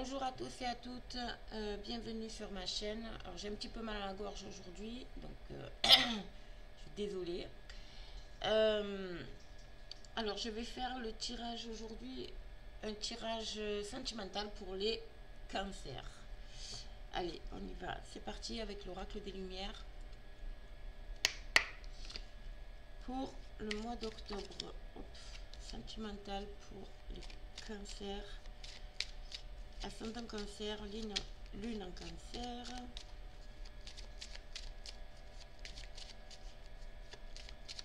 Bonjour à tous et à toutes, bienvenue sur ma chaîne. Alors j'ai un petit peu mal à la gorge aujourd'hui, donc je suis désolée. Alors je vais faire le tirage aujourd'hui, un tirage sentimental pour les cancers. Allez, on y va, c'est parti avec l'oracle des lumières pour le mois d'octobre. Sentimental pour les cancers. Ascendant cancer, lune en cancer.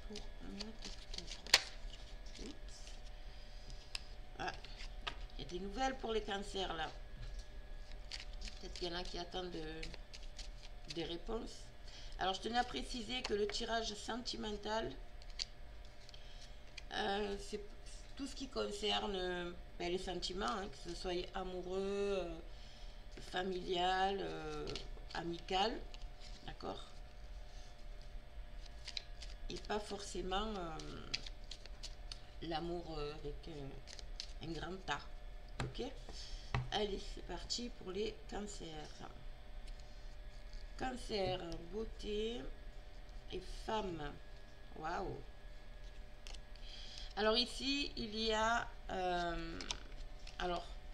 Pour le mois d'octobre. Ah, il y a des nouvelles pour les cancers là. Peut-être qu'il y en a qui attendent des réponses. Alors je tenais à préciser que le tirage sentimental, c'est tout ce qui concerne les sentiments, hein, que ce soit amoureux, familial, amical, d'accord, et pas forcément l'amour avec un grand tas. Ok, allez, c'est parti pour les cancers. Cancer, beauté et femme. Waouh. Alors ici il y a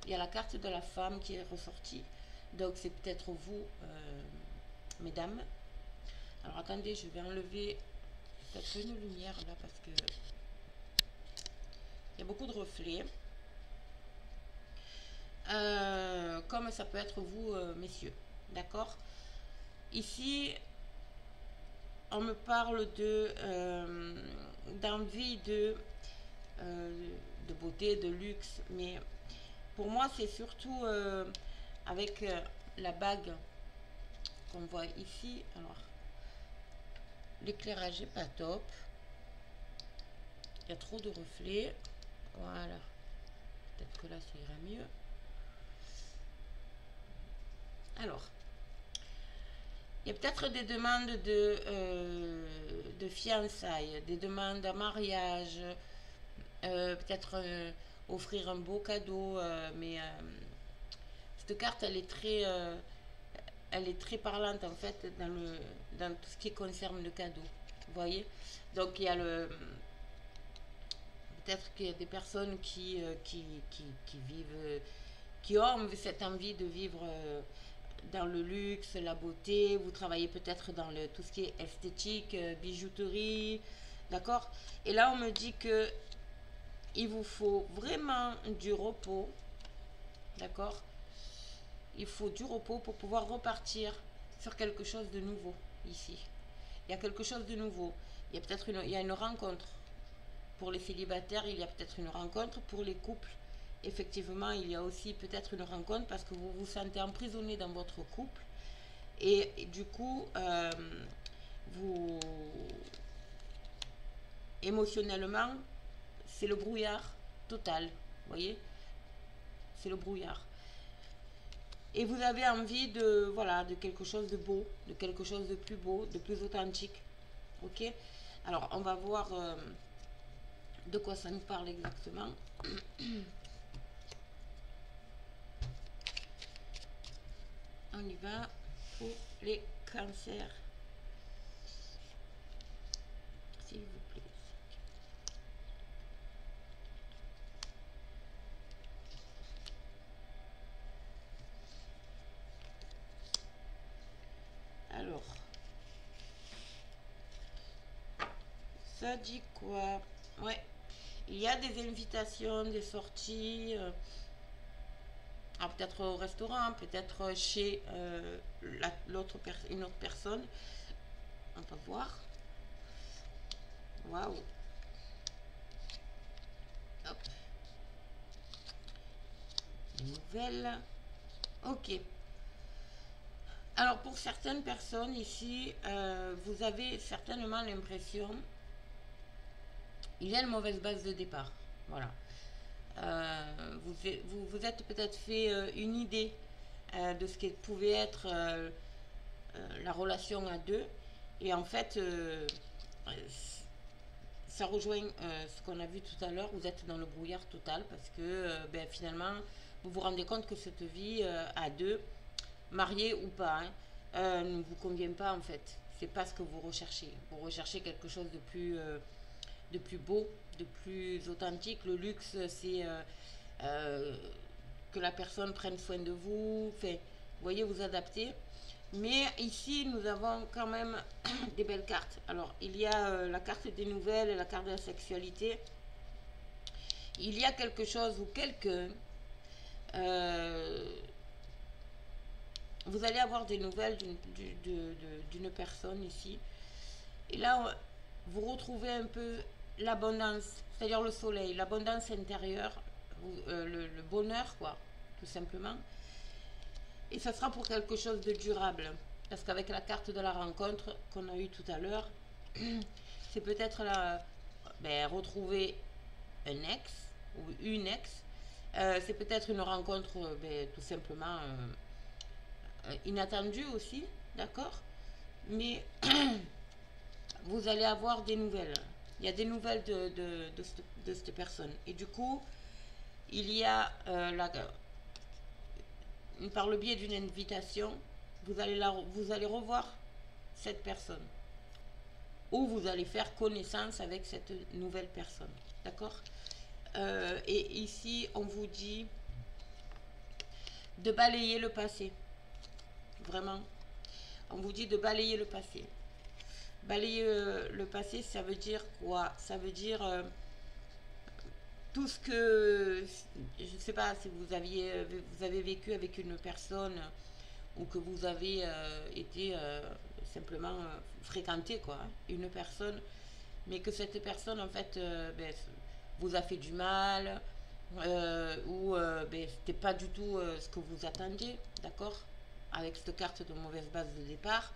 il y a la carte de la femme qui est ressortie, donc c'est peut-être vous, mesdames. Alors attendez, je vais enlever peut-être une lumière là parce que il y a beaucoup de reflets. Comme ça peut être vous, messieurs, d'accord. Ici on me parle d'envie de beauté, de luxe, mais pour moi c'est surtout avec la bague qu'on voit ici. Alors l'éclairage est pas top, il y a trop de reflets. Voilà, peut-être que là ça ira mieux. Alors il y a peut-être des demandes de fiançailles, des demandes à mariage, peut-être offrir un beau cadeau, mais cette carte elle est très parlante en fait dans tout ce qui concerne le cadeau. Vous voyez, donc il y a peut-être qu'il y a des personnes qui vivent, qui ont cette envie de vivre dans le luxe, la beauté. Vous travaillez peut-être dans tout ce qui est esthétique, bijouterie, d'accord. Et là on me dit que il vous faut vraiment du repos, d'accord. Il faut du repos pour pouvoir repartir sur quelque chose de nouveau. Ici il y a quelque chose de nouveau, il y a peut-être une rencontre. Pour les célibataires, il y a peut-être une rencontre. Pour les couples, effectivement, il y a aussi peut-être une rencontre parce que vous vous sentez emprisonné dans votre couple. Et du coup, vous, émotionnellement, c'est le brouillard total. Vous voyez, c'est le brouillard. Et vous avez envie de, voilà, de quelque chose de beau, de quelque chose de plus beau, de plus authentique. Ok. Alors, on va voir de quoi ça nous parle exactement. On y va pour les cancers, s'il vous plaît. Alors, ça dit quoi? Ouais, il y a des invitations, des sorties, peut-être au restaurant, peut-être chez une autre personne. On va voir. Waouh. Hop. Nouvelle. Ok. Alors pour certaines personnes ici, vous avez certainement l'impression, il y a une mauvaise base de départ. Voilà. Vous êtes peut-être fait une idée de ce qui pouvait être la relation à deux. Et en fait, ça rejoint ce qu'on a vu tout à l'heure. Vous êtes dans le brouillard total parce que finalement, vous vous rendez compte que cette vie à deux, marié ou pas, hein, ne vous convient pas en fait. C'est pas ce que vous recherchez. Vous recherchez quelque chose de plus beau, de plus authentique. Le luxe, c'est euh, que la personne prenne soin de vous. Enfin, vous voyez, vous adapter. Mais ici, nous avons quand même des belles cartes. Alors, il y a la carte des nouvelles et la carte de la sexualité. Il y a quelque chose ou quelqu'un, euh, vous allez avoir des nouvelles d'une personne ici. Et là, vous retrouvez un peu l'abondance, c'est-à-dire le soleil, l'abondance intérieure, le bonheur, quoi, tout simplement. Et ça sera pour quelque chose de durable. Parce qu'avec la carte de la rencontre qu'on a eue tout à l'heure, c'est peut-être retrouver un ex ou une ex. C'est peut-être une rencontre tout simplement inattendue aussi, d'accord. Mais vous allez avoir des nouvelles. Il y a des nouvelles de cette personne. Et du coup, il y a par le biais d'une invitation, vous allez revoir cette personne. Ou vous allez faire connaissance avec cette nouvelle personne. D'accord. Et ici, on vous dit de balayer le passé. Vraiment. On vous dit de balayer le passé. Balayer le passé, ça veut dire quoi? Ça veut dire tout ce que, je ne sais pas si vous avez vécu avec une personne ou que vous avez été simplement fréquenté, quoi, hein, une personne, mais que cette personne, en fait, vous a fait du mal, ou c'était pas du tout ce que vous attendiez, d'accord? Avec cette carte de mauvaise base de départ,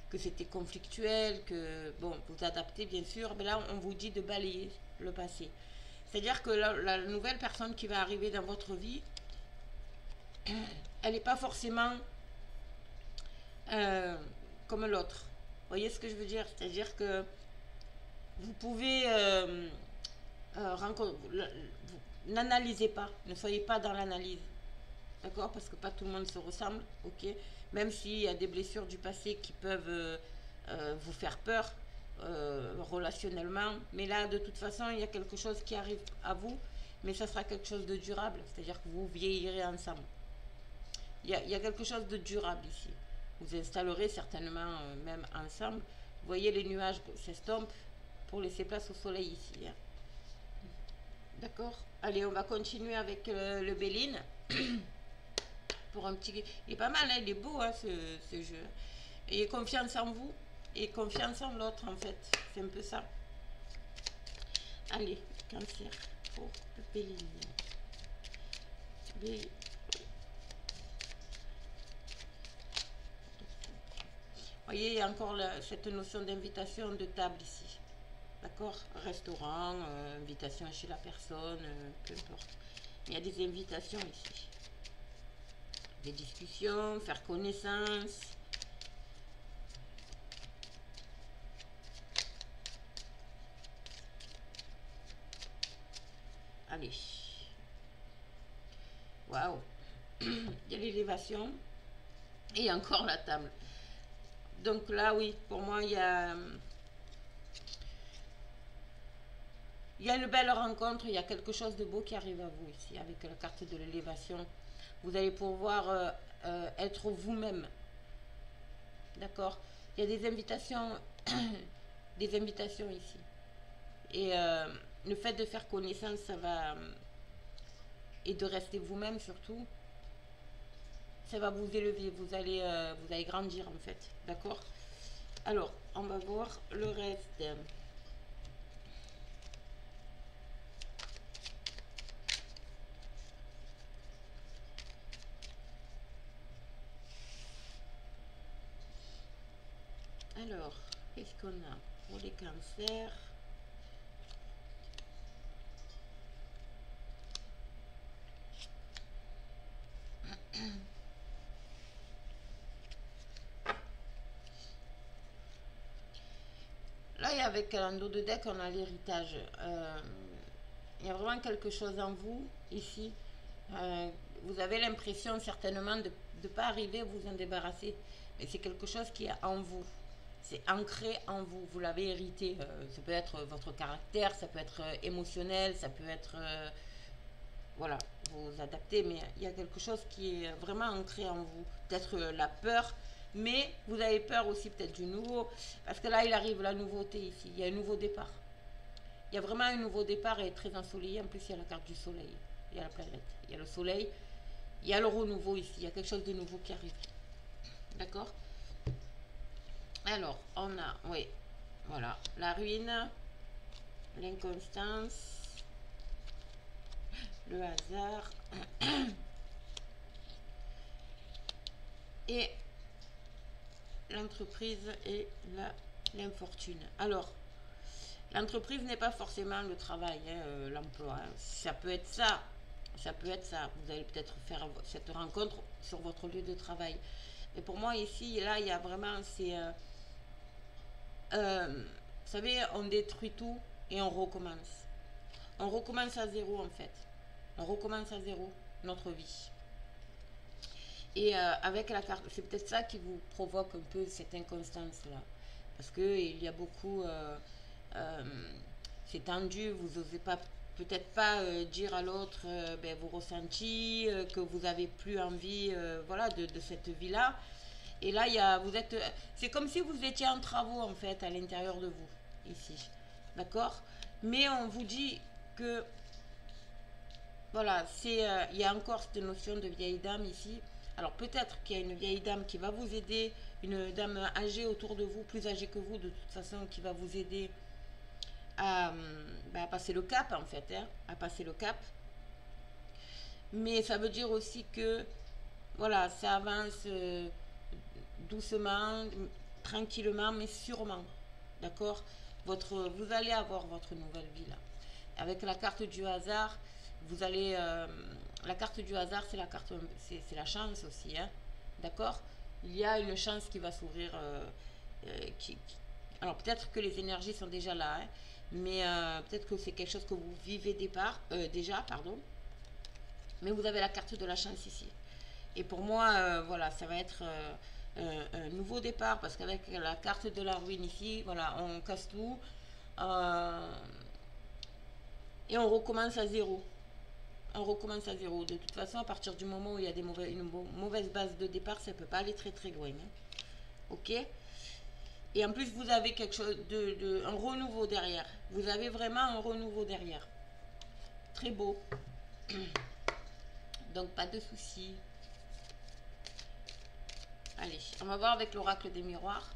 que c'était conflictuel, que, bon, vous adaptez bien sûr, mais là, on vous dit de balayer le passé. C'est-à-dire que la nouvelle personne qui va arriver dans votre vie, elle n'est pas forcément euh, comme l'autre. Vous voyez ce que je veux dire? C'est-à-dire que vous pouvez n'analysez pas, ne soyez pas dans l'analyse, d'accord? Parce que pas tout le monde se ressemble, ok? Même s'il y a des blessures du passé qui peuvent vous faire peur relationnellement, mais là, de toute façon, il y a quelque chose qui arrive à vous, mais ça sera quelque chose de durable, c'est-à-dire que vous vieillirez ensemble. Il y a quelque chose de durable ici. Vous installerez certainement même ensemble. Vous voyez, les nuages s'estompent pour laisser place au soleil ici, hein. D'accord. Allez, on va continuer avec le Béline. Pour un petit... Il est pas mal, hein, il est beau, hein, ce jeu. Ayez confiance en vous et confiance en l'autre, en fait. C'est un peu ça. Allez, cancer pour le Béline. Vous voyez, il y a encore cette notion d'invitation de table ici. D'accord. Restaurant, invitation chez la personne, peu importe. Il y a des invitations ici. Des discussions, faire connaissance. Allez. Waouh. Il y a l'élévation. Et encore la table. Donc là, oui, pour moi, il y a une belle rencontre, il y a quelque chose de beau qui arrive à vous ici, avec la carte de l'élévation. Vous allez pouvoir être vous-même. D'accord. Il y a des invitations ici. Et le fait de faire connaissance, ça va... et de rester vous-même surtout, ça va vous élever. Vous allez grandir en fait. D'accord. Alors, on va voir le reste. Alors, qu'est-ce qu'on a pour les cancers? Là, avec un dos de deck, on a l'héritage. Il y a vraiment quelque chose en vous, ici, Vous avez l'impression certainement de ne pas arriver à vous en débarrasser. Mais c'est quelque chose qui est en vous. C'est ancré en vous. Vous l'avez hérité. Ça peut être votre caractère, ça peut être émotionnel, ça peut être... voilà, vous adaptez, mais il y a quelque chose qui est vraiment ancré en vous. Peut-être la peur, mais vous avez peur aussi peut-être du nouveau. Parce que là, il arrive la nouveauté ici. Il y a un nouveau départ. Il y a vraiment un nouveau départ et très ensoleillé. En plus, il y a la carte du soleil. Il y a la planète. Il y a le soleil. Il y a le renouveau ici. Il y a quelque chose de nouveau qui arrive. D'accord? Alors, on a, oui, voilà, la ruine, l'inconstance, le hasard et l'entreprise et l'infortune. Alors, l'entreprise n'est pas forcément le travail, hein, l'emploi. Hein. Ça peut être ça. Ça peut être ça. Vous allez peut-être faire cette rencontre sur votre lieu de travail. Mais pour moi, ici, là, il y a vraiment... C'est, vous savez, on détruit tout et on recommence. On recommence à zéro, en fait. On recommence à zéro notre vie. Et avec la carte, c'est peut-être ça qui vous provoque un peu cette inconstance-là. Parce qu'il y a beaucoup... c'est tendu, vous n'osez pas peut-être pas dire à l'autre ben, vos ressentis, que vous avez plus envie voilà, de cette vie-là. Et là, vous êtes, c'est comme si vous étiez en travaux en fait à l'intérieur de vous, ici. D'accord? Mais on vous dit que, voilà, il y a encore cette notion de vieille dame ici. Alors peut-être qu'il y a une vieille dame qui va vous aider, une dame âgée autour de vous, plus âgée que vous de toute façon, qui va vous aider à, à passer le cap en fait, hein, à passer le cap. Mais ça veut dire aussi que, voilà, ça avance doucement, tranquillement, mais sûrement. D'accord? Vous allez avoir votre nouvelle vie là. Avec la carte du hasard, vous allez... la carte du hasard, c'est la carte, c'est la chance aussi, hein. D'accord? Il y a une chance qui va s'ouvrir. Alors peut-être que les énergies sont déjà là, hein, mais peut-être que c'est quelque chose que vous vivez déjà, pardon. Mais vous avez la carte de la chance ici. Et pour moi, voilà, ça va être un nouveau départ parce qu'avec la carte de la ruine ici, voilà, on casse tout et on recommence à zéro. On recommence à zéro. De toute façon, à partir du moment où il y a une mauvaise base de départ, ça ne peut pas aller très très loin. Hein. Ok? Et en plus, vous avez quelque chose un renouveau derrière. Vous avez vraiment un renouveau derrière. Très beau. Donc, pas de soucis. Allez, on va voir avec l'oracle des miroirs.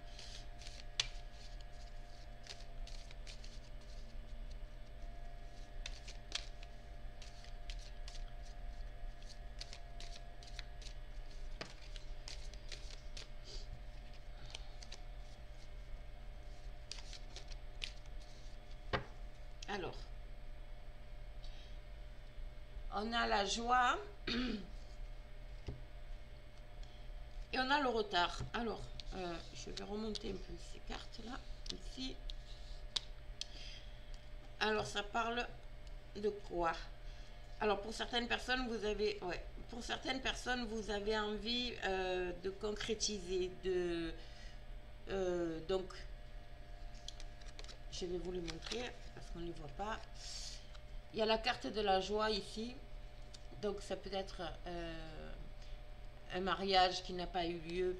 Alors, on a la joie et on a le retard. Alors, je vais remonter un peu ces cartes-là, ici. Alors, ça parle de quoi? Alors, pour certaines personnes, vous avez... Ouais, pour certaines personnes, vous avez envie de concrétiser, donc, je vais vous le montrer, parce qu'on ne les voit pas. Il y a la carte de la joie ici. Donc, ça peut être un mariage qui n'a pas eu lieu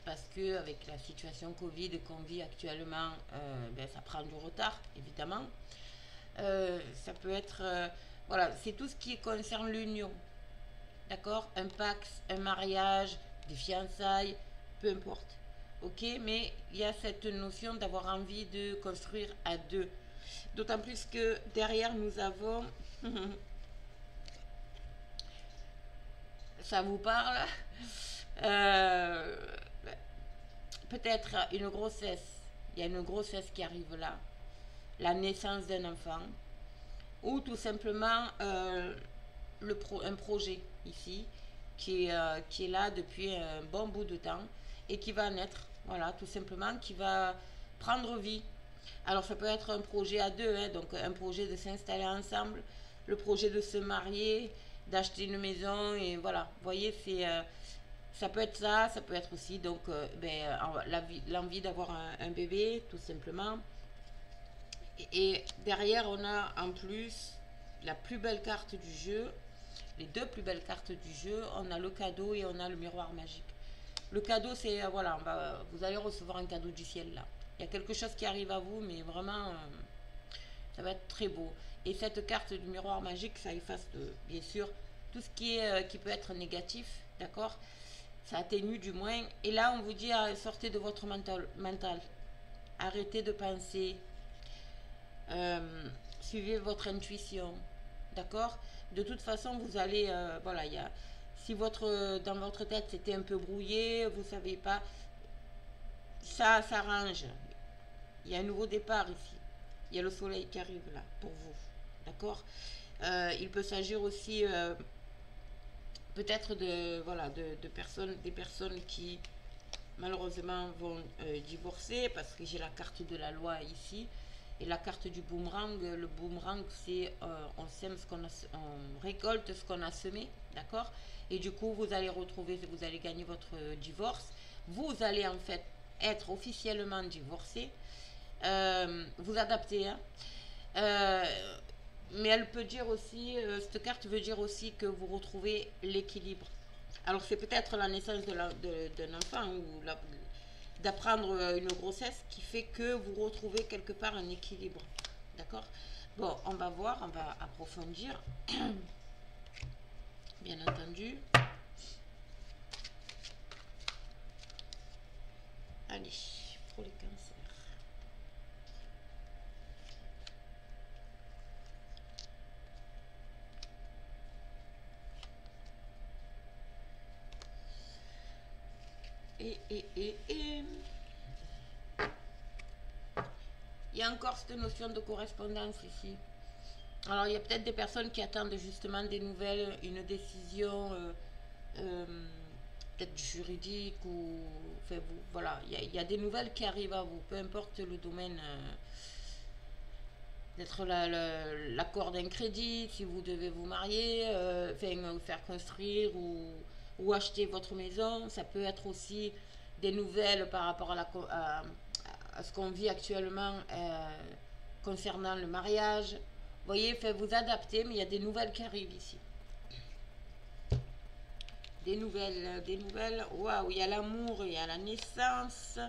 parce que avec la situation Covid qu'on vit actuellement, ben, ça prend du retard, évidemment. Ça peut être, voilà, c'est tout ce qui concerne l'union, d'accord? Un pax, un mariage, des fiançailles, peu importe, ok? Mais il y a cette notion d'avoir envie de construire à deux. D'autant plus que derrière, nous avons... ça vous parle? Peut-être une grossesse. Il y a une grossesse qui arrive là. La naissance d'un enfant. Ou tout simplement un projet ici qui est là depuis un bon bout de temps et qui va naître. Voilà, tout simplement, qui va prendre vie. Alors ça peut être un projet à deux, hein, donc un projet de s'installer ensemble, le projet de se marier, d'acheter une maison, et voilà. Vous voyez, c'est ça peut être ça, ça peut être aussi donc l'envie d'avoir un bébé, tout simplement. Et derrière, on a en plus la plus belle carte du jeu, les deux plus belles cartes du jeu. On a le cadeau et on a le miroir magique. Le cadeau, c'est, voilà, vous allez recevoir un cadeau du ciel là. Il y a quelque chose qui arrive à vous, mais vraiment, ça va être très beau. Et cette carte du miroir magique, ça efface, bien sûr, tout ce qui peut être négatif, d'accord? Ça atténue du moins. Et là, on vous dit, sortez de votre mental. Arrêtez de penser. Suivez votre intuition, d'accord? De toute façon, vous allez, voilà, si dans votre tête c'était un peu brouillé, vous savez pas, ça s'arrange. Il y a un nouveau départ ici. Il y a le soleil qui arrive là pour vous, d'accord? Il peut s'agir aussi peut-être des personnes qui malheureusement vont divorcer, parce que j'ai la carte de la loi ici. Et la carte du boomerang, le boomerang, c'est on sème on récolte ce qu'on a semé, d'accord? Et du coup, vous allez gagner votre divorce. Vous allez en fait être officiellement divorcé. Vous adaptez, hein. Euh, mais elle peut dire aussi, cette carte veut dire aussi que vous retrouvez l'équilibre. Alors c'est peut-être la naissance d'un enfant ou d'apprendre une grossesse qui fait que vous retrouvez quelque part un équilibre. D'accord? Bon, on va voir, on va approfondir. Bien entendu. Allez, pour les cancers. Et il y a encore cette notion de correspondance ici. Alors, il y a peut-être des personnes qui attendent justement des nouvelles, une décision, euh, peut-être juridique ou. Enfin, voilà, il y a des nouvelles qui arrivent à vous, peu importe le domaine. D'être l'accord d'un crédit, si vous devez vous marier, faire construire ou acheter votre maison. Ça peut être aussi des nouvelles par rapport à ce qu'on vit actuellement concernant le mariage. Vous voyez, vous adapter, mais il y a des nouvelles qui arrivent ici. Des nouvelles. Waouh, il y a l'amour, il y a la naissance.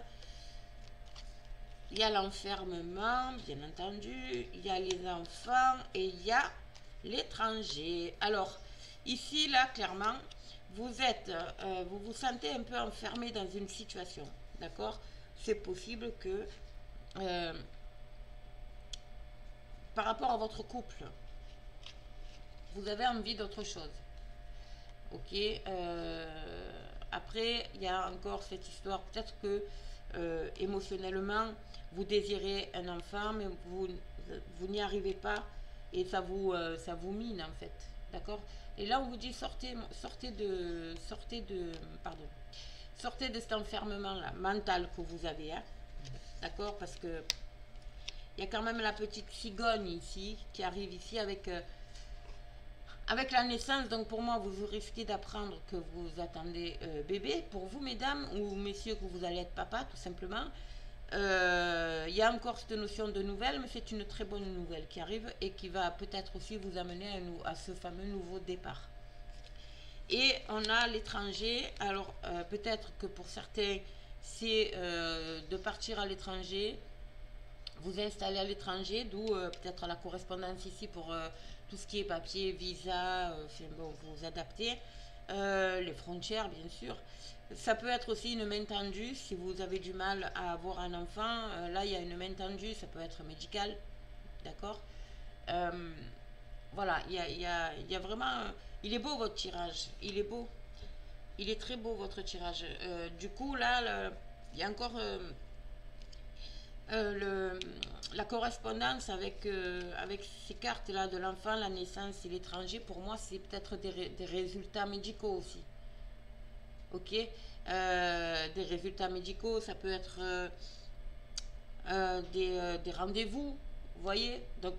Il y a l'enfermement, bien entendu. Il y a les enfants et il y a l'étranger. Alors, ici, là, clairement, vous vous sentez un peu enfermé dans une situation. D'accord? C'est possible que, par rapport à votre couple, vous avez envie d'autre chose. Ok? Après, il y a encore cette histoire. Peut-être que émotionnellement, vous désirez un enfant, mais vous n'y arrivez pas et ça vous mine en fait. D'accord? Et là, on vous dit sortez de cet enfermement-là, mental que vous avez. Hein? D'accord? Parce que il y a quand même la petite cigogne ici qui arrive ici avec la naissance. Donc pour moi, vous risquez d'apprendre que vous attendez bébé. Pour vous, mesdames ou messieurs, que vous allez être papa, tout simplement. Il y a encore cette notion de nouvelle, mais c'est une très bonne nouvelle qui arrive et qui va peut-être aussi vous amener à ce fameux nouveau départ. Et on a l'étranger. Alors peut-être que pour certains, c'est de partir à l'étranger, vous installer à l'étranger, d'où peut-être la correspondance ici pour tout ce qui est papier, visa, vous adaptez. Les frontières, bien sûr. Ça peut être aussi une main tendue si vous avez du mal à avoir un enfant. Là, il y a une main tendue, ça peut être médical. D'accord? Voilà, il y a vraiment. Il est beau votre tirage. Il est beau. Il est très beau votre tirage. Du coup, là, il y a encore la correspondance avec ces cartes-là de l'enfant, la naissance et l'étranger. Pour moi, c'est peut-être des résultats médicaux aussi. Ok? Des résultats médicaux, ça peut être des rendez-vous, vous voyez? Donc,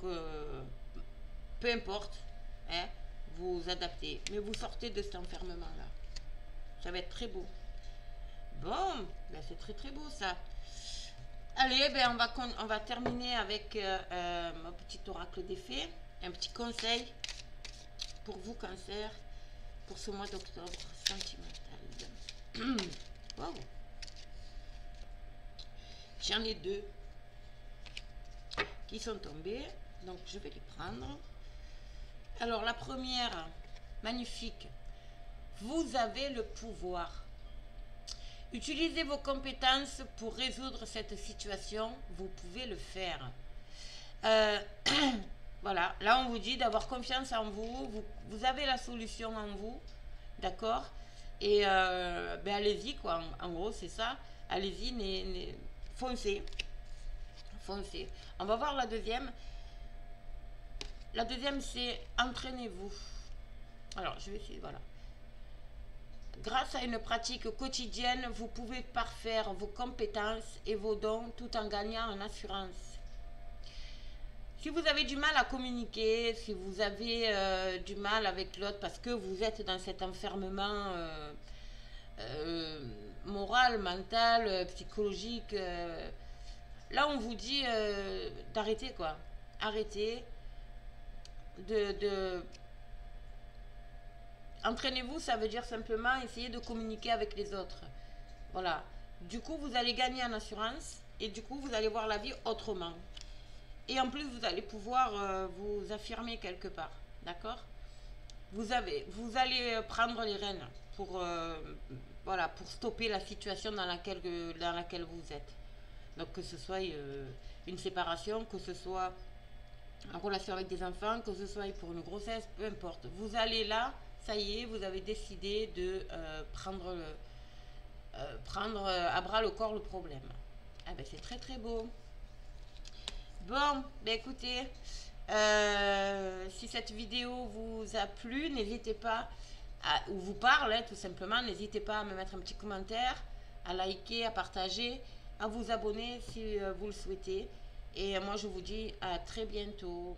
peu importe. Hein? vous adapter. Mais vous sortez de cet enfermement-là. Ça va être très beau. Bon, ben c'est très très beau ça. Allez, ben on va terminer avec mon petit oracle des fées. Un petit conseil pour vous, Cancer, pour ce mois d'octobre sentimental. Wow. J'en ai deux qui sont tombés, donc je vais les prendre. Alors la première, magnifique. Vous avez le pouvoir. Utilisez vos compétences pour résoudre cette situation. Vous pouvez le faire. Voilà, là on vous dit d'avoir confiance en vous. Vous avez la solution en vous. D'accord? Et ben allez-y quoi. En gros, c'est ça. Allez-y, foncez. Foncez. On va voir la deuxième. La deuxième, c'est entraînez-vous. Alors, je vais essayer, voilà. Grâce à une pratique quotidienne, vous pouvez parfaire vos compétences et vos dons tout en gagnant en assurance. Si vous avez du mal à communiquer, si vous avez du mal avec l'autre parce que vous êtes dans cet enfermement moral, mental, psychologique, là on vous dit d'arrêter quoi. Arrêtez. Entraînez-vous, ça veut dire simplement essayer de communiquer avec les autres. Voilà. Du coup, vous allez gagner en assurance et du coup, vous allez voir la vie autrement. Et en plus, vous allez pouvoir vous affirmer quelque part. D'accord? Vous allez prendre les rênes pour, voilà, pour stopper la situation dans laquelle vous êtes. Donc, que ce soit une séparation, que ce soit en relation avec des enfants, que ce soit pour une grossesse, peu importe. Vous allez là, ça y est, vous avez décidé de prendre à bras le corps le problème. Ah ben c'est très très beau. Bon, ben écoutez, si cette vidéo vous a plu, n'hésitez pas, ou vous parle hein, tout simplement, n'hésitez pas à me mettre un petit commentaire, à liker, à partager, à vous abonner si vous le souhaitez. Et moi je vous dis à très bientôt.